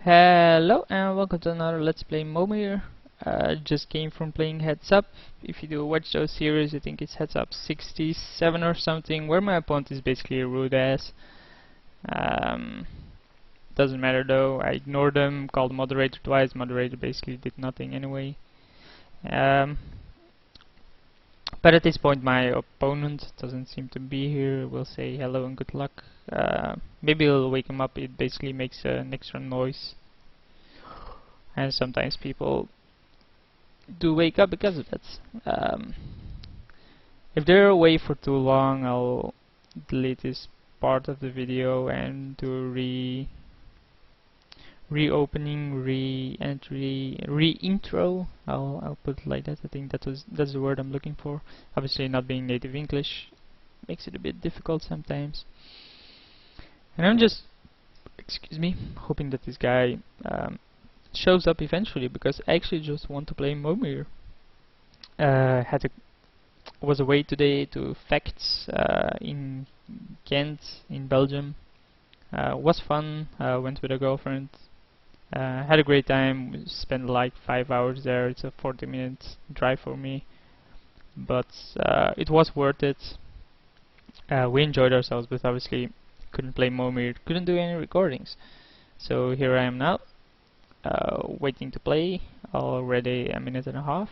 Hello and welcome to another Let's Play Momir. Just came from playing Heads Up. If you do watch those series, I think it's Heads Up 67 or something, where my opponent is basically a rude ass. Doesn't matter though, I ignored them, called the moderator twice, moderator basically did nothing anyway. But at this point my opponent doesn't seem to be here. We'll say hello and good luck. Maybe it'll wake him up. It basically makes an extra noise, and sometimes people do wake up because of that. If they're away for too long, I'll delete this part of the video and do reopening, re-entry, re-intro. I'll put it like that. I think that's the word I'm looking for. Obviously, not being native English makes it a bit difficult sometimes. And I'm just, excuse me, hoping that this guy shows up eventually, because I actually just want to play Momir. Was away today to Facts in Ghent in Belgium. Was fun. Went with a girlfriend. Had a great time. We spent like 5 hours there. It's a 40-minute drive for me, but it was worth it. We enjoyed ourselves, but obviously couldn't play Momir, couldn't do any recordings. So here I am now, waiting to play. Already a minute and a half.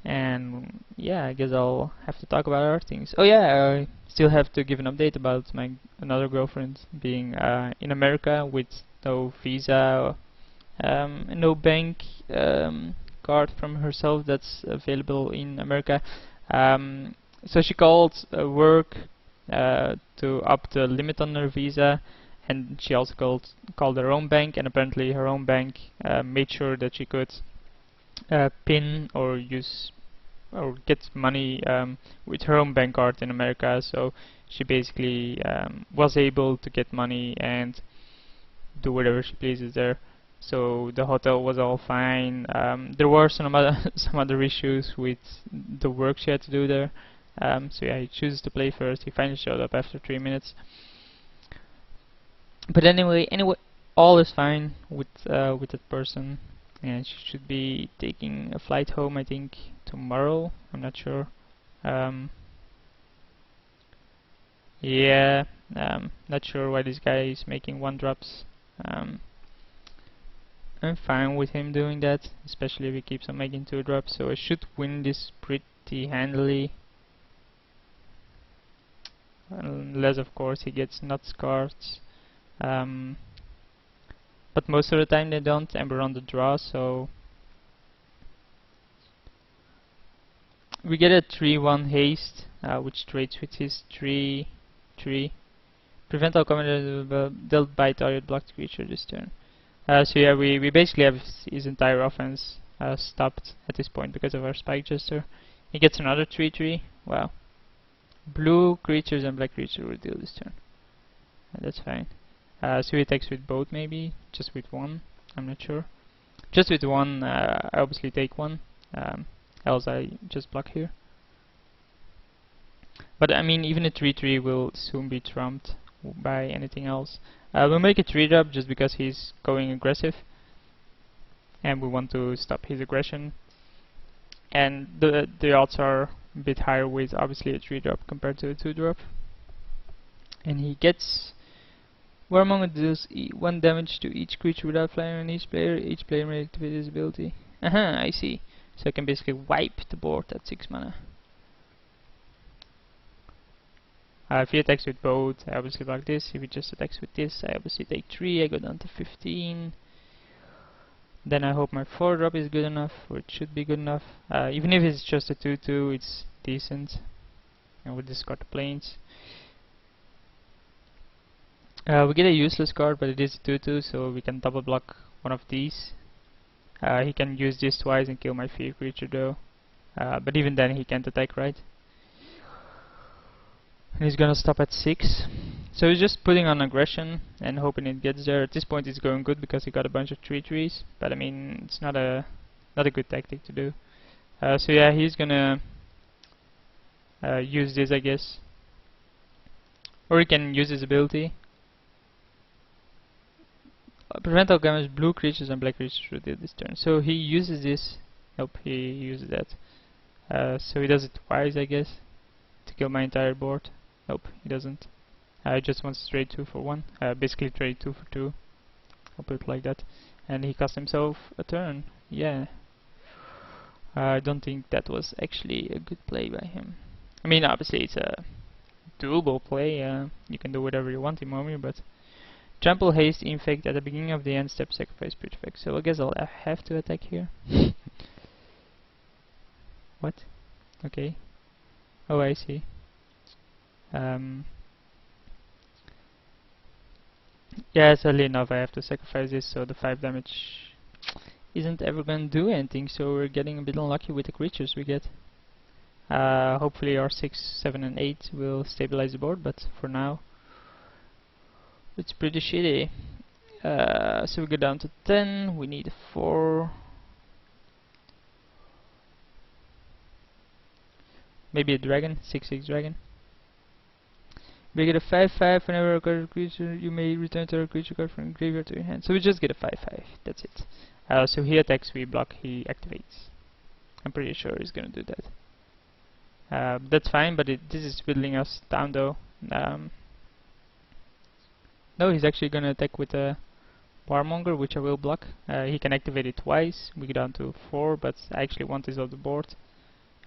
And yeah, I guess I'll have to talk about other things. Oh yeah, I still have to give an update about my another girlfriend being in America with no visa, no bank card from herself that's available in America. So she called work to up the limit on her visa, and she also called her own bank, and apparently her own bank made sure that she could pin or use or get money with her own bank card in America. So she basically was able to get money and do whatever she pleases there. So the hotel was all fine. There were some other issues with the work she had to do there. So yeah, he chooses to play first. He finally showed up after 3 minutes. But anyway, all is fine with that person, and she should be taking a flight home, I think, tomorrow. I'm not sure. Yeah, not sure why this guy is making 1-drops. I'm fine with him doing that, especially if he keeps on making 2-drops, so I should win this pretty handily. Unless, of course, he gets nuts cards. But most of the time they don't, and we're on the draw, so we get a 3-1 haste, which trades with his 3-3. Prevent all commander dealt by target blocked creature this turn. So yeah, we basically have his entire offense stopped at this point because of our Spike Jester. He gets another 3-3. Wow. Blue creatures and black creatures will deal this turn. That's fine. So he attacks with both, maybe just with one. I'm not sure. Just with one, I obviously take one. Else I just block here. But I mean, even a 3-3 will soon be trumped by anything else. We'll make a 3-drop just because he's going aggressive, and we want to stop his aggression. And the odds are a bit higher with obviously a 3-drop compared to a 2-drop. And he gets Warmonger deals 1 damage to each creature without flying on each player may activate his ability. I see. So I can basically wipe the board at 6 mana. If he attacks with both, I obviously block this. If he just attacks with this, I obviously take 3, I go down to 15. Then I hope my 4-drop is good enough, or it should be good enough. Even if it's just a 2-2, it's decent. And we'll discard the planes. We get a useless card, but it is a 2-2, so we can double block one of these. He can use this twice and kill my fear creature though. But even then he can't attack, right? And he's gonna stop at 6. So he's just putting on aggression and hoping it gets there. At this point it's going good because he got a bunch of 3-3s, but I mean, it's not a good tactic to do. So yeah, he's gonna use this, I guess. Or he can use his ability. Prevent all damage blue creatures and black creatures should do this turn. So he uses this. Nope, he uses that. So he does it twice, I guess, to kill my entire board. Nope, he doesn't. I just wants to trade 2 for 1. Basically trade 2 for 2. I'll put it like that. And he cost himself a turn. Yeah. I don't think that was actually a good play by him. I mean, obviously it's a doable play. You can do whatever you want in Momir, but trample, haste, infect at the beginning of the end step, sacrifice, prefect. So I guess I'll have to attack here. What? Okay. Oh, I see. Yeah, sadly enough, I have to sacrifice this, so the 5 damage isn't ever gonna do anything, so we're getting a bit unlucky with the creatures we get. Hopefully our 6, 7 and 8 will stabilize the board, but for now it's pretty shitty. So we go down to 10, we need a 4. Maybe a dragon, 6/6 dragon. We get a 5/5 whenever a card creature, you may return to a creature card from graveyard to your hand. So we just get a 5/5, that's it. So he attacks, we block, he activates. I'm pretty sure he's gonna do that. That's fine, but this is whittling us down though. No, he's actually gonna attack with a Warmonger, which I will block. He can activate it twice, we go down to 4, but I actually want this off the board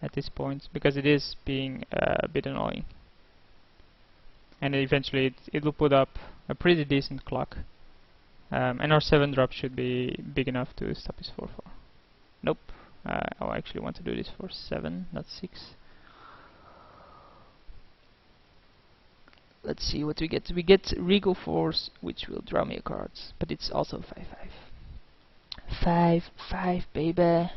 at this point, because it is being a bit annoying. And eventually it will put up a pretty decent clock. And our 7 drop should be big enough to stop his 4/4. Nope. I actually want to do this for 7, not 6. Let's see what we get. We get Regal Force, which will draw me a card, but it's also 5/5. 5/5, baby.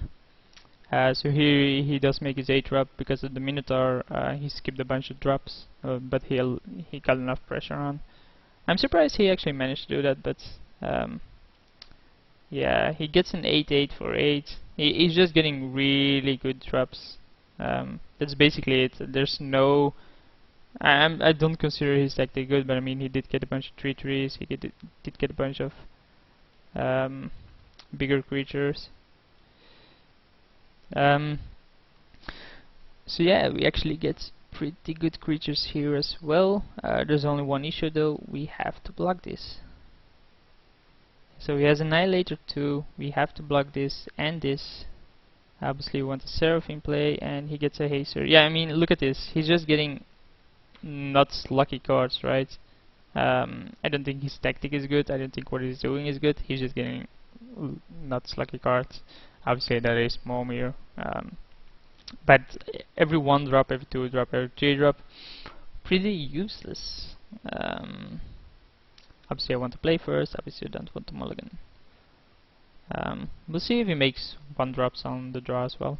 So here he does make his 8 drop because of the Minotaur. He skipped a bunch of drops, but he got enough pressure on. I'm surprised he actually managed to do that, but yeah, he gets an 8/8 for 8. He's just getting really good drops. That's basically it. There's no. I don't consider his tactic good, but I mean he did get a bunch of 3/3s. He did get a bunch of bigger creatures. So yeah, we actually get pretty good creatures here as well. There's only one issue though, we have to block this. So he has Annihilator 2, we have to block this and this. Obviously we want a Seraphim play, and he gets a Haster. Yeah, I mean look at this, he's just getting nuts lucky cards, right? I don't think his tactic is good, I don't think what he's doing is good, he's just getting nuts lucky cards. Obviously that is Momir, but every 1 drop, every 2 drop, every 3 drop, pretty useless. Obviously I want to play first, obviously I don't want to mulligan. We'll see if he makes 1 drops on the draw as well.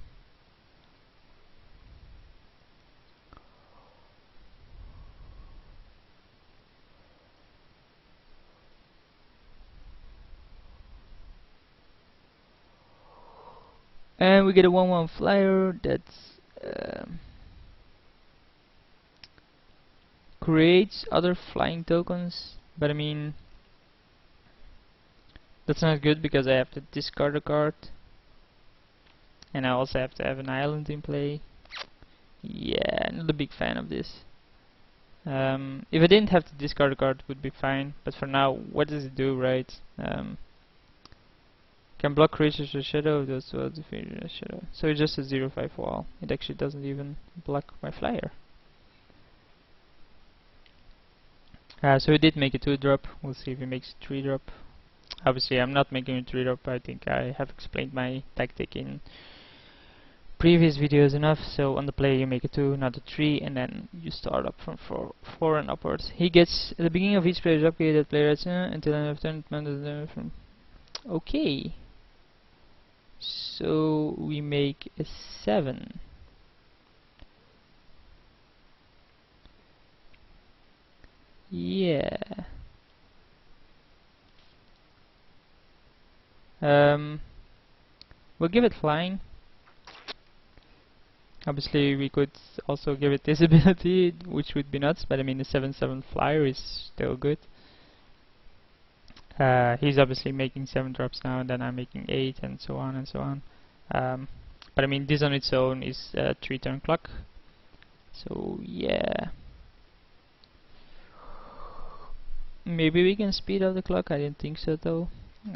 And we get a 1/1 flyer that's creates other flying tokens, but I mean that's not good because I have to discard a card, and I also have to have an island in play. Yeah, not a big fan of this. If I didn't have to discard a card, it would be fine, but for now, what does it do, right? Can block creatures with shadow, does well defeat a shadow. So it's just a 0/5 wall. It actually doesn't even block my flyer. So he did make a 2 drop. We'll see if he makes a 3 drop. Obviously I'm not making a 3 drop. I think I have explained my tactic in previous videos enough. So on the play you make a 2, not a 3, and then you start up from 4 and upwards. He gets, at the beginning of each player's upgrade, that player has until end of turn from. Okay. So we make a 7. Yeah. We'll give it flying. Obviously we could also give it this ability, which would be nuts, but I mean the 7/7 flyer is still good. He's obviously making 7 drops now, and then I'm making 8, and so on and so on. But I mean, this on its own is a 3-turn clock. So yeah, maybe we can speed up the clock. I didn't think so though.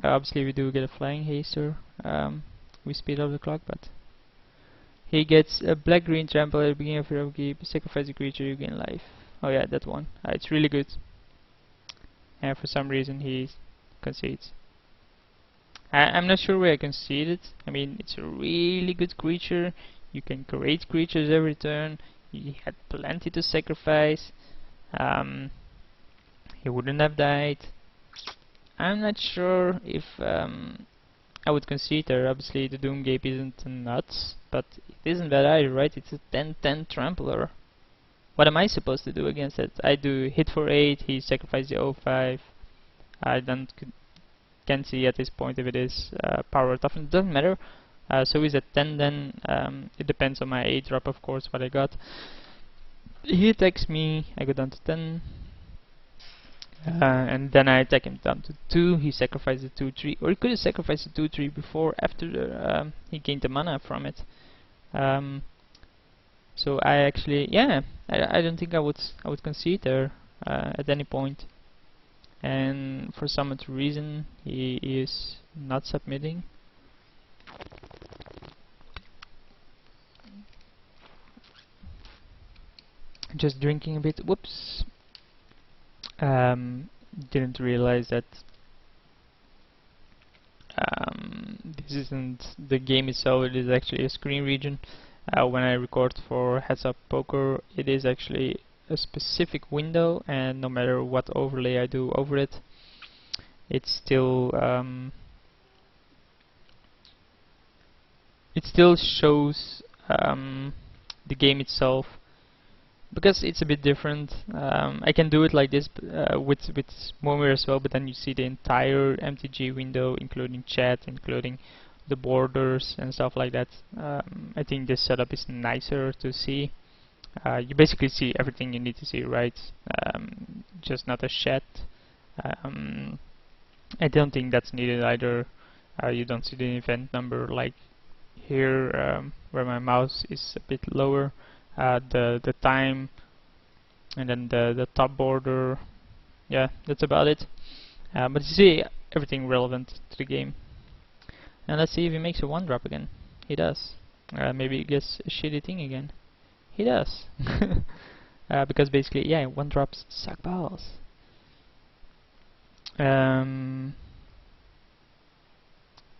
Obviously, we do get a flying haster. We speed up the clock, but he gets a black-green trample at the beginning of your upkeep. Sacrifice a creature, you gain life. Oh yeah, that one. It's really good. And for some reason he concedes. I'm not sure where I conceded. I mean, it's a really good creature. You can create creatures every turn. He had plenty to sacrifice. He wouldn't have died. I'm not sure if I would concede there. Obviously, the Doomgape isn't nuts, but it isn't bad either, right? It's a 10/10 trampler. What am I supposed to do against it? I do hit for 8, he sacrifices the 05. I can't see at this point if it is power toughen. It doesn't matter. So he's at 10 then. It depends on my 8 drop, of course, what I got. He attacks me, I go down to 10. And then I attack him down to 2. He sacrifices the 2/3, or he could have sacrificed the 2/3 before, after he gained the mana from it. So I actually, yeah, I don't think I would concede there at any point. And for some odd reason, he is not submitting. Just drinking a bit. Whoops. Didn't realize that this isn't the game itself, it is actually a screen region. When I record for Heads Up Poker, it is actually a specific window, and no matter what overlay I do over it, it still shows the game itself, because it's a bit different. I can do it like this with Momir as well, but then you see the entire MTG window, including chat, including the borders and stuff like that. I think this setup is nicer to see. You basically see everything you need to see, right? Just not a chat. I don't think that's needed either. You don't see the event number like here, where my mouse is a bit lower. The time, and then the top border. Yeah, that's about it. But you see everything relevant to the game. And let's see if he makes a 1-drop again. He does. Maybe he gets a shitty thing again. He does. Because basically, yeah, 1-drops suck balls.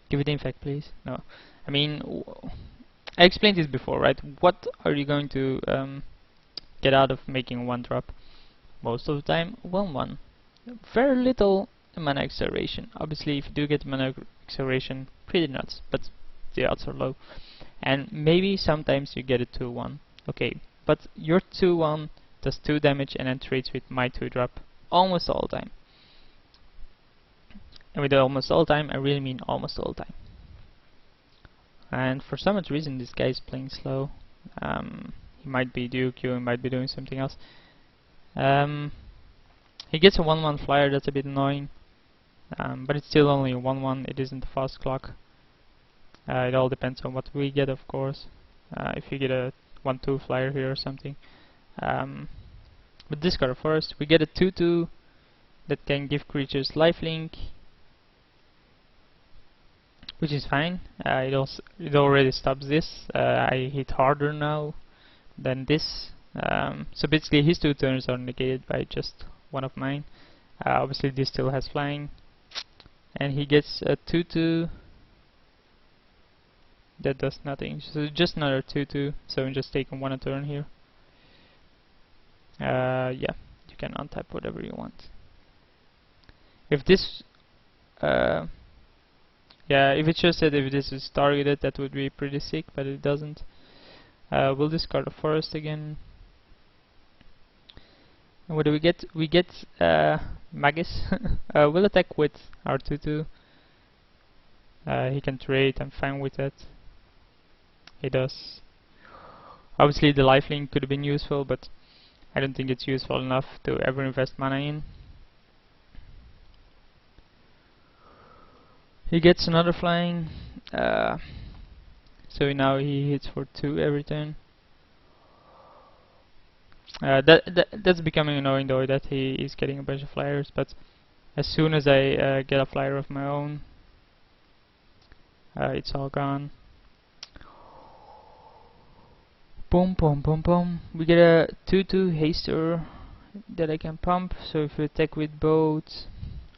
Give it infect, please. No, I mean, I explained this before, right? What are you going to get out of making a 1-drop? Most of the time, 1/1. Very little mana acceleration. Obviously, if you do get mana acceleration, pretty nuts, but the odds are low. And maybe sometimes you get a 2/1. Okay, but your 2/1 does 2 damage and then trades with my 2-drop almost all the time. And with almost all the time, I really mean almost all the time. And for some odd reason, this guy is playing slow. He might be DQ, he might be doing something else. He gets a 1/1 flyer, that's a bit annoying. But it's still only a 1/1, it isn't a fast clock. It all depends on what we get, of course. If you get a 1/2 flyer here or something. But discard a forest, we get a 2/2 that can give creatures lifelink, which is fine. It already stops this. I hit harder now than this. So basically his 2 turns are negated by just one of mine. Obviously this still has flying. And he gets a 2/2 that does nothing. So just another 2/2. So I'm just taking 1 a turn here. Yeah, you can untap whatever you want. If this yeah, if it just said if this is targeted, that would be pretty sick, but it doesn't. We'll discard a forest again. And what do we get? We get Magus. We'll attack with our 2/2. He can trade, I'm fine with that. He does. Obviously the lifelink could have been useful, but I don't think it's useful enough to ever invest mana in. He gets another flying, so now he hits for 2 every turn. That's becoming annoying though, that he is getting a bunch of flyers, but as soon as I get a flyer of my own, it's all gone. Boom, boom, boom, boom. We get a 2/2 haster that I can pump, so if we attack with both,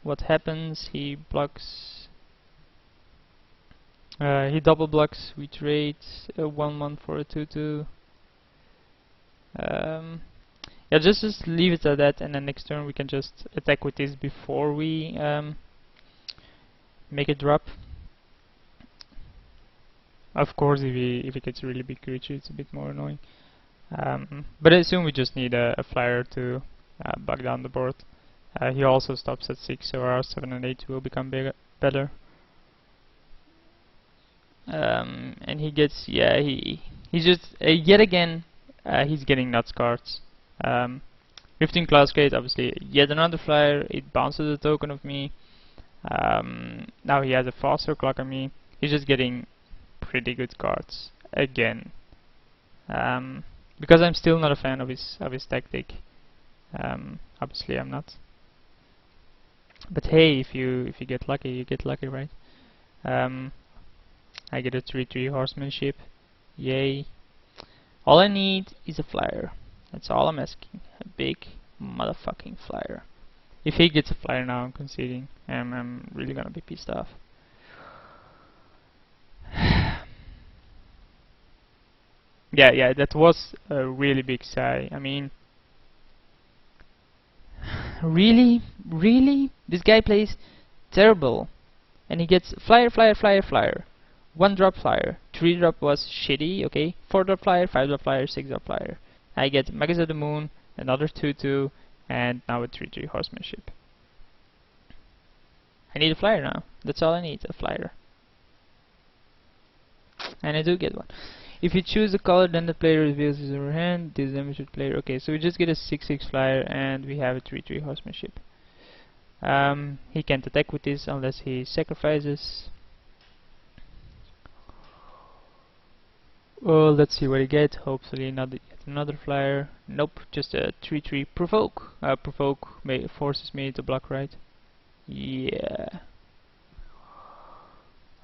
what happens? He blocks. He double blocks. We trade a 1/1 for a 2/2. Yeah, just leave it at that, and then next turn we can just attack with this before we make it drop. Of course, if he gets a really big creature, it's a bit more annoying. But I assume we just need a flyer to bug down the board. He also stops at 6, so our 7 and 8 will become better. And he gets, yeah, he's just yet again he's getting nuts cards. 15 class grade, obviously yet another flyer. It bounces a token of me. Now he has a faster clock on me. He's just getting pretty good cards again. Because I'm still not a fan of his tactic. Obviously I'm not. But hey, if you get lucky, you get lucky, right? I get a 3/3 horsemanship. Yay. All I need is a flyer. That's all I'm asking. A big motherfucking flyer. If he gets a flyer now, I'm conceding. I'm really gonna be pissed off. Yeah, that was a really big sigh. I mean, really? This guy plays terrible. And he gets flyer, flyer, flyer, flyer. 1-drop flyer. 3-drop was shitty, okay? 4-drop flyer, 5-drop flyer, 6-drop flyer. I get Magus of the Moon, another 2/2, and now a 3/3 horsemanship. I need a flyer now. That's all I need, a flyer. And I do get one. If you choose a color, then the player reveals his or her hand. This damages player. Okay, so we just get a 6/6 flyer, and we have a 3/3 horsemanship. He can't attack with this unless he sacrifices. Well, let's see what he gets. Hopefully yet another flyer. Nope, just a 3/3 provoke. Provoke forces me to block, right? Yeah.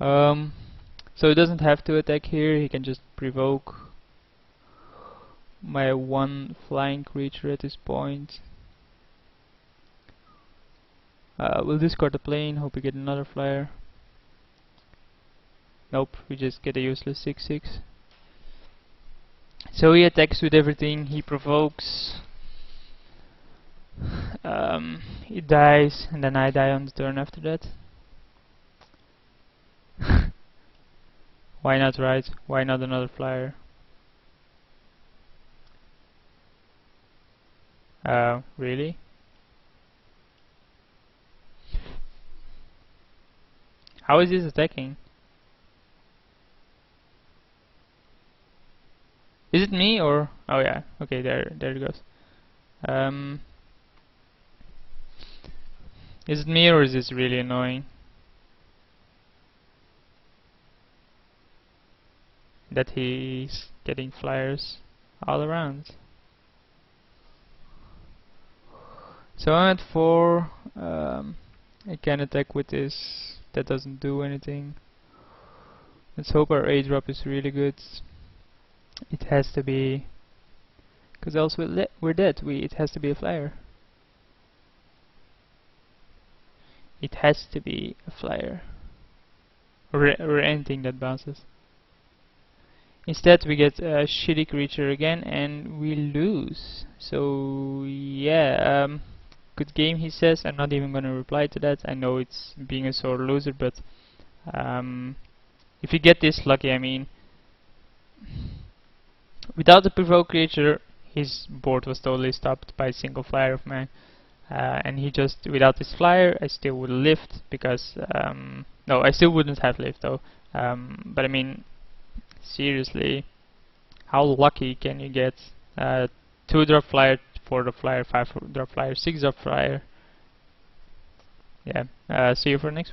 So he doesn't have to attack here. He can just provoke my 1 flying creature at this point. We'll discard the plane. Hope we get another flyer. Nope, we just get a useless 6/6. So he attacks with everything. He provokes. He dies, and then I die on the turn after that. Why not, right? Why not another flyer? Really? How is this attacking? Is it me or? Oh yeah. Okay, there it goes. Is it me or is this really annoying? That he's getting flyers all around. So I'm at 4. I can attack with this. That doesn't do anything. Let's hope our 8-drop is really good. It has to be, because else we're dead. It has to be a flyer. It has to be a flyer, or anything that bounces. Instead, we get a shitty creature again, and we lose. So yeah, good game, he says. I'm not even gonna reply to that. I know it's being a sore loser, but if you get this lucky, I mean, without the provoke creature, his board was totally stopped by a single flyer of mine. And he just, without this flyer, I still would lived because, no, I still wouldn't have lived though. But I mean, seriously, how lucky can you get? 2-drop flyer, 4-drop flyer, 5-drop flyer, 6-drop flyer. Yeah, see you for the next one.